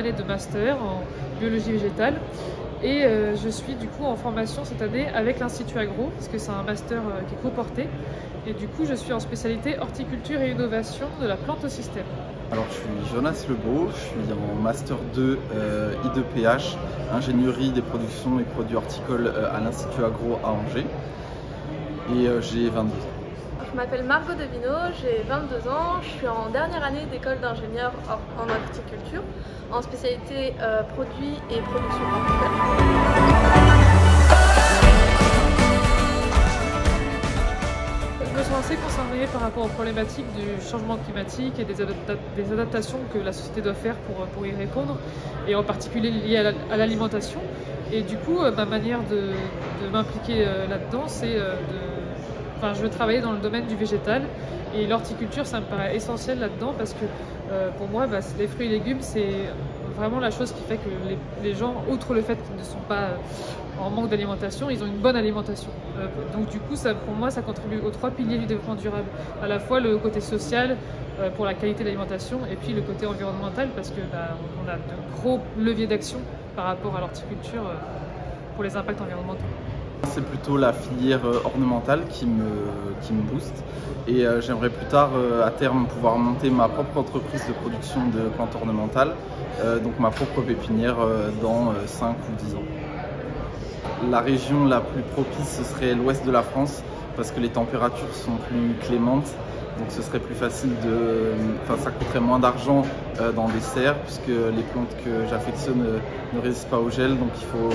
année de master en biologie végétale. Et je suis du coup en formation cette année avec l'Institut Agro, parce que c'est un master qui est coporté. Et du coup, je suis en spécialité horticulture et innovation de la plante au système. Alors, je suis Jonas Lebeau, je suis en Master 2 I2PH, ingénierie des productions et produits horticoles à l'Institut Agro à Angers. Et j'ai 22 ans. Je m'appelle Margot Devino, j'ai 22 ans, je suis en dernière année d'école d'ingénieur en horticulture, en spécialité produits et production horticole. Je me sens assez concernée par rapport aux problématiques du changement climatique et des adaptations que la société doit faire pour y répondre, et en particulier liées à l'alimentation. Et du coup, ma manière de m'impliquer là-dedans, c'est je veux travailler dans le domaine du végétal, et l'horticulture, ça me paraît essentiel là-dedans parce que pour moi, les fruits et légumes, c'est vraiment la chose qui fait que les gens, outre le fait qu'ils ne sont pas en manque d'alimentation, ils ont une bonne alimentation. Donc du coup, pour moi, ça contribue aux 3 piliers du développement durable. À la fois le côté social, pour la qualité de l'alimentation, et puis le côté environnemental, parce que on a de gros leviers d'action par rapport à l'horticulture pour les impacts environnementaux. C'est plutôt la filière ornementale qui me booste, et j'aimerais plus tard à terme pouvoir monter ma propre entreprise de production de plantes ornementales, donc ma propre pépinière dans 5 ou 10 ans. La région la plus propice, ce serait l'ouest de la France, parce que les températures sont plus clémentes, donc ce serait plus facile ça coûterait moins d'argent dans des serres, puisque les plantes que j'affectionne ne résistent pas au gel, donc il faut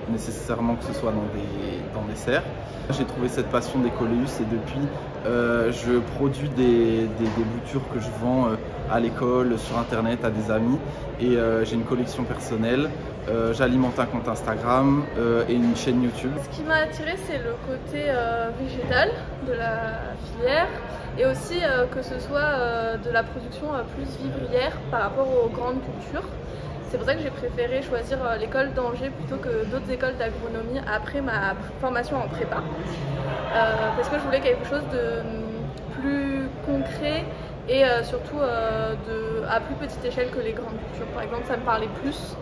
nécessairement que ce soit dans des serres. J'ai trouvé cette passion d'écoléus, et depuis je produis des boutures que je vends à l'école, sur internet, à des amis, et j'ai une collection personnelle. J'alimente un compte Instagram et une chaîne YouTube. Ce qui m'a attiré, c'est le côté végétal de la filière, et aussi que ce soit de la production plus vivrière par rapport aux grandes cultures. C'est pour ça que j'ai préféré choisir l'école d'Angers plutôt que d'autres écoles d'agronomie après ma formation en prépa. Parce que je voulais quelque chose de plus concret et surtout à plus petite échelle que les grandes cultures. Par exemple, ça me parlait plus.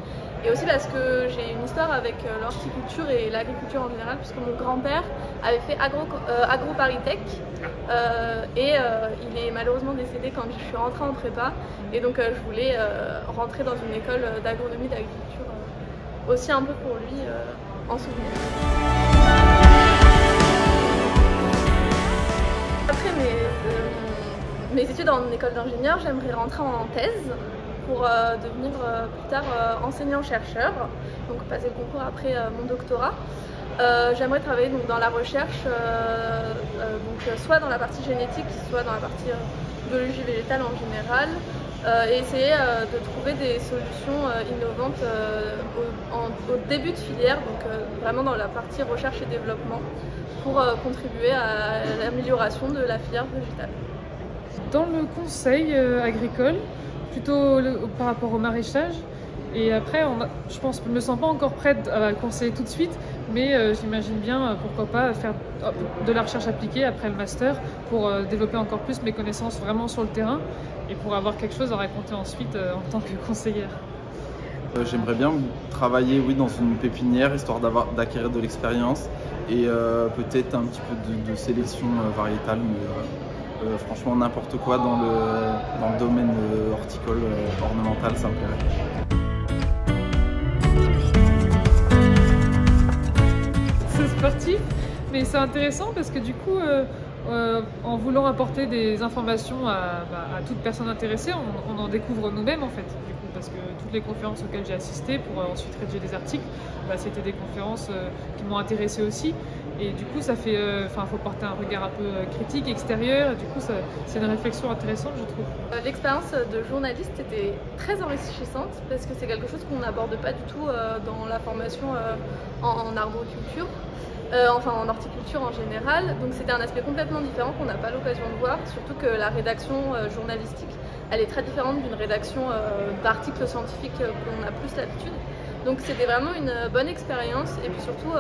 Et aussi parce que j'ai une histoire avec l'horticulture et l'agriculture en général, puisque mon grand-père avait fait AgroParisTech et il est malheureusement décédé quand je suis rentrée en prépa, et donc je voulais rentrer dans une école d'agronomie d'agriculture aussi un peu pour lui en souvenir. Après mes études en école d'ingénieur, j'aimerais rentrer en thèse pour devenir plus tard enseignant-chercheur, donc passer le concours après mon doctorat. J'aimerais travailler dans la recherche, soit dans la partie génétique, soit dans la partie biologie végétale en général, et essayer de trouver des solutions innovantes au début de filière, donc vraiment dans la partie recherche et développement, pour contribuer à l'amélioration de la filière végétale. Dans le conseil agricole, plutôt par rapport au maraîchage, et après je pense que je ne me sens pas encore prête à conseiller tout de suite, mais j'imagine bien pourquoi pas faire de la recherche appliquée après le master pour développer encore plus mes connaissances vraiment sur le terrain et pour avoir quelque chose à raconter ensuite en tant que conseillère. J'aimerais bien travailler dans une pépinière, histoire d'acquérir de l'expérience et peut-être un petit peu de sélection variétale, mais franchement n'importe quoi dans le domaine horticole ornemental, ça me plairait. C'est sportif, mais c'est intéressant parce que du coup, en voulant apporter des informations à toute personne intéressée, on en découvre nous-mêmes en fait. Du coup, parce que toutes les conférences auxquelles j'ai assisté pour ensuite rédiger des articles, c'était des conférences qui m'ont intéressée aussi. Et du coup, ça fait, faut porter un regard un peu critique, extérieur. Et du coup, c'est une réflexion intéressante, je trouve. L'expérience de journaliste était très enrichissante parce que c'est quelque chose qu'on n'aborde pas du tout dans la formation en arboriculture. En horticulture en général, donc c'était un aspect complètement différent qu'on n'a pas l'occasion de voir, surtout que la rédaction journalistique, elle est très différente d'une rédaction d'articles scientifiques qu'on a plus l'habitude. Donc c'était vraiment une bonne expérience, et puis surtout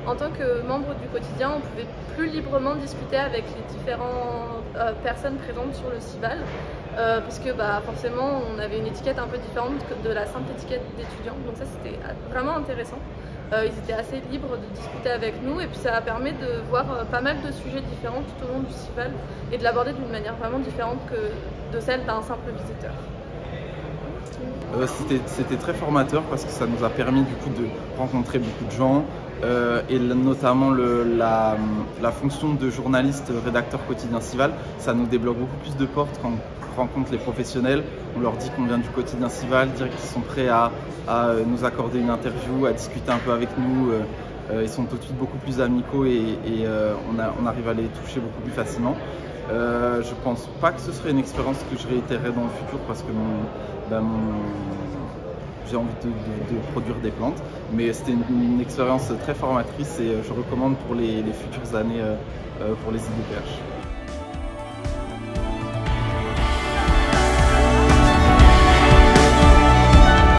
en tant que membre du quotidien, on pouvait plus librement discuter avec les différentes personnes présentes sur le CIVAL, parce que forcément on avait une étiquette un peu différente que de la simple étiquette d'étudiant, donc ça c'était vraiment intéressant. Ils étaient assez libres de discuter avec nous et puis ça a permis de voir pas mal de sujets différents tout au long du CIVAL et de l'aborder d'une manière vraiment différente que de celle d'un simple visiteur. C'était très formateur parce que ça nous a permis du coup de rencontrer beaucoup de gens et notamment la fonction de journaliste rédacteur quotidien CIVAL, ça nous débloque beaucoup plus de portes quand on rencontre les professionnels, on leur dit qu'on vient du quotidien CIVAL, dire qu'ils sont prêts à nous accorder une interview, à discuter un peu avec nous, ils sont tout de suite beaucoup plus amicaux et on arrive à les toucher beaucoup plus facilement. Je pense pas que ce serait une expérience que je réitérerais dans le futur parce que j'ai envie de produire des plantes, mais c'était une expérience très formatrice et je recommande pour les futures années pour les IDPH.